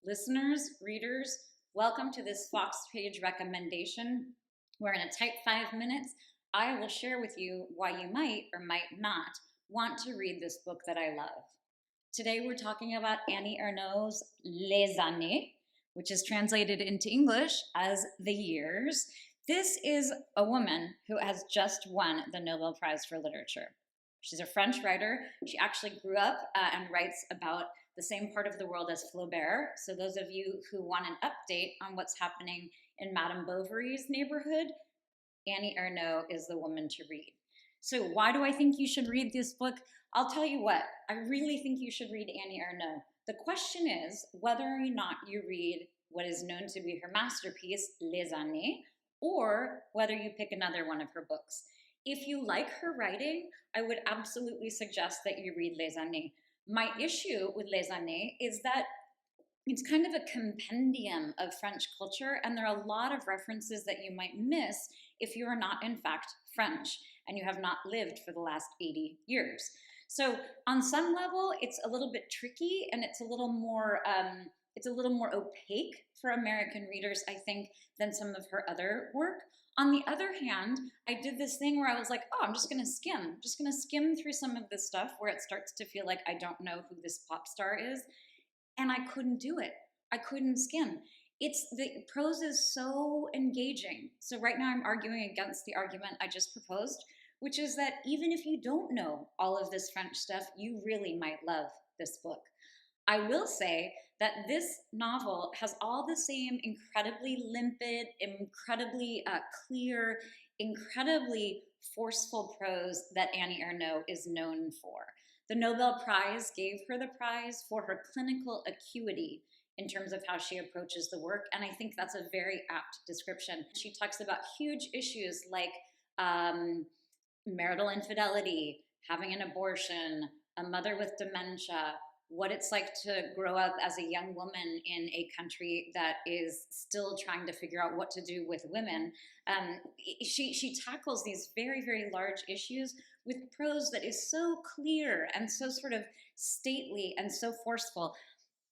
Listeners, readers, welcome to this Fox page recommendation, where in a tight 5 minutes, I will share with you why you might or might not want to read this book that I love. Today we're talking about Annie Ernaux's Les Années, which is translated into English as The Years. This is a woman who has just won the Nobel Prize for Literature. She's a French writer. She actually grew up and writes about the same part of the world as Flaubert. So those of you who want an update on what's happening in Madame Bovary's neighborhood, Annie Ernaux is the woman to read. So why do I think you should read this book? I'll tell you what, I really think you should read Annie Ernaux. The question is whether or not you read what is known to be her masterpiece, Les Années, or whether you pick another one of her books. If you like her writing, I would absolutely suggest that you read Les Années. My issue with Les Années is that it's kind of a compendium of French culture, and there are a lot of references that you might miss if you are not, in fact, French and you have not lived for the last 80 years. So on some level, it's a little bit tricky, and it's a little more opaque for American readers, I think, than some of her other work. On the other hand, I did this thing where I was like, oh, I'm just going to skim through some of this stuff where it starts to feel like I don't know who this pop star is. And I couldn't do it. I couldn't skim. The prose is so engaging. So right now I'm arguing against the argument I just proposed, which is that even if you don't know all of this French stuff, you really might love this book. I will say that this novel has all the same incredibly limpid, incredibly clear, incredibly forceful prose that Annie Ernaux is known for. The Nobel Prize gave her the prize for her clinical acuity in terms of how she approaches the work, and I think that's a very apt description. She talks about huge issues like marital infidelity, having an abortion, a mother with dementia, what it's like to grow up as a young woman in a country that is still trying to figure out what to do with women. She tackles these very, very large issues with prose that is so clear and so sort of stately and so forceful.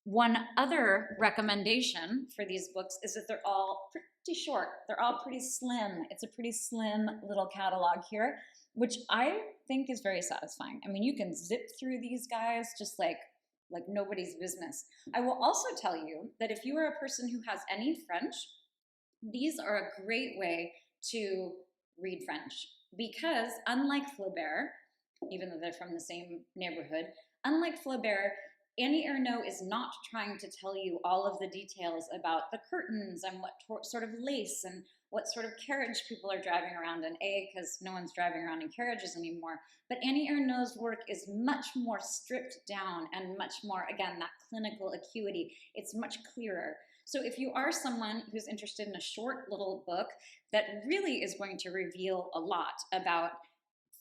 One other recommendation for these books is that they're all pretty short. They're all pretty slim. It's a pretty slim little catalog here, which I think is very satisfying. I mean, you can zip through these guys just like nobody's business. I will also tell you that if you are a person who has any French, these are a great way to read French, because unlike Flaubert, even though they're from the same neighborhood, unlike Flaubert, Annie Ernaux is not trying to tell you all of the details about the curtains and what sort of lace and what sort of carriage people are driving around in, because no one's driving around in carriages anymore. But Annie Ernaux's work is much more stripped down and much more, again, that clinical acuity. It's much clearer. So if you are someone who's interested in a short little book that really is going to reveal a lot about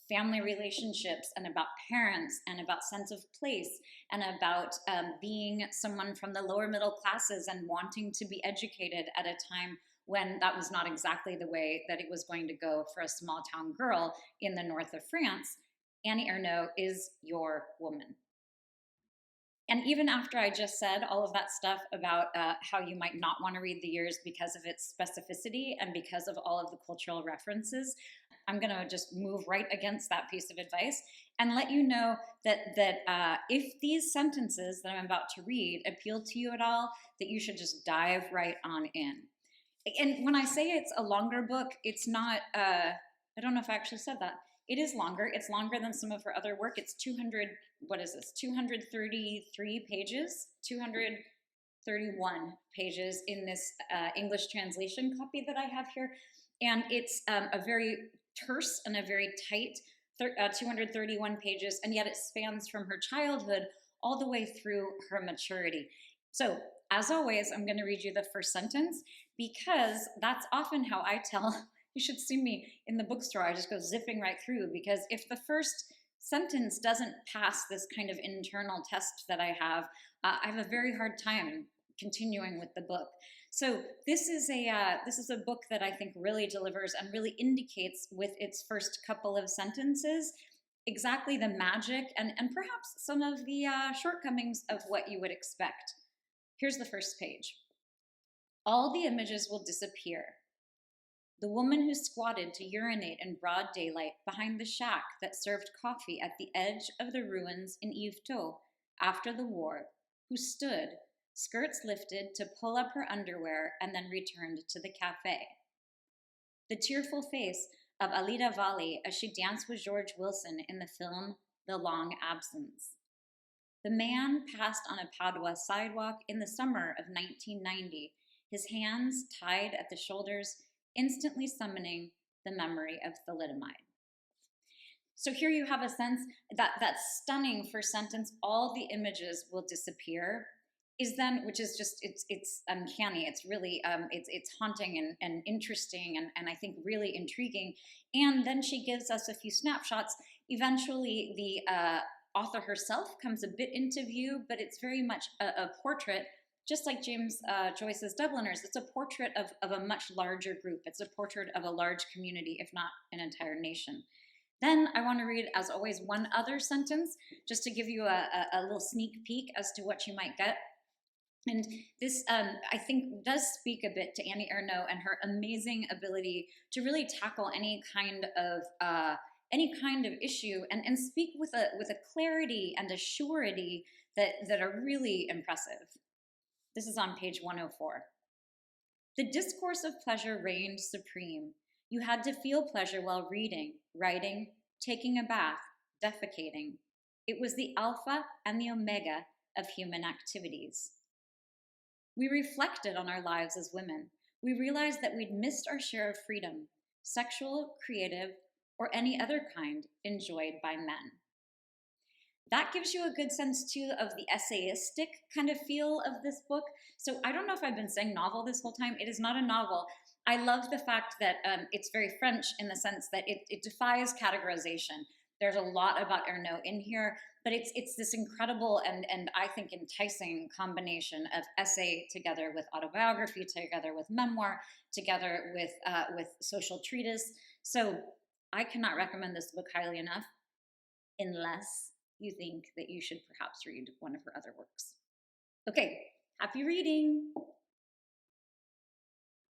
family relationships and about parents and about sense of place and about being someone from the lower middle classes and wanting to be educated at a time when that was not exactly the way that it was going to go for a small town girl in the north of France, Annie Ernaux is your woman. And even after I just said all of that stuff about how you might not want to read The Years because of its specificity and because of all of the cultural references, I'm going to just move right against that piece of advice and let you know that if these sentences that I'm about to read appeal to you at all, that you should just dive right on in. And when I say it's a longer book, it's not, I don't know if I actually said that. It is longer. It's longer than some of her other work. It's 233 pages, 231 pages in this English translation copy that I have here. And it's a very terse and a very tight 231 pages, and yet it spans from her childhood all the way through her maturity. So, as always, I'm going to read you the first sentence, because that's often how I tell. You should see me in the bookstore. I just go zipping right through, because if the first sentence doesn't pass this kind of internal test that I have a very hard time continuing with the book. So this is a book that I think really delivers and really indicates with its first couple of sentences exactly the magic and perhaps some of the shortcomings of what you would expect Here's the first page. All the images will disappear. The woman who squatted to urinate in broad daylight behind the shack that served coffee at the edge of the ruins in Yvetot after the war, who stood, skirts lifted, to pull up her underwear and then returned to the cafe. The tearful face of Alida Valli as she danced with George Wilson in the film The Long Absence. The man passed on a Padua sidewalk in the summer of 1990, his hands tied at the shoulders, instantly summoning the memory of thalidomide. So here you have a sense that that stunning first sentence, all the images will disappear, is then, which is just, it's uncanny. It's really, it's haunting and interesting and I think really intriguing. And then she gives us a few snapshots. Eventually the author herself comes a bit into view, but it's very much a portrait, just like James Joyce's Dubliners. It's a portrait of a much larger group. It's a portrait of a large community, if not an entire nation. Then I want to read, as always, one other sentence, just to give you a little sneak peek as to what you might get. And this, I think, does speak a bit to Annie Ernaux and her amazing ability to really tackle any kind of issue and speak with a clarity and a surety that are really impressive. This is on page 104. The discourse of pleasure reigned supreme. You had to feel pleasure while reading, writing, taking a bath, defecating. It was the alpha and the omega of human activities. We reflected on our lives as women. We realized that we'd missed our share of freedom, sexual, creative, or any other kind enjoyed by men. That gives you a good sense, too, of the essayistic kind of feel of this book. So I don't know if I've been saying novel this whole time. It is not a novel. I love the fact that it's very French in the sense that it defies categorization. There's a lot about Ernaux in here, but it's this incredible and I think enticing combination of essay together with autobiography, together with memoir, together with social treatise. So I cannot recommend this book highly enough, unless you think that you should perhaps read one of her other works. Okay, happy reading!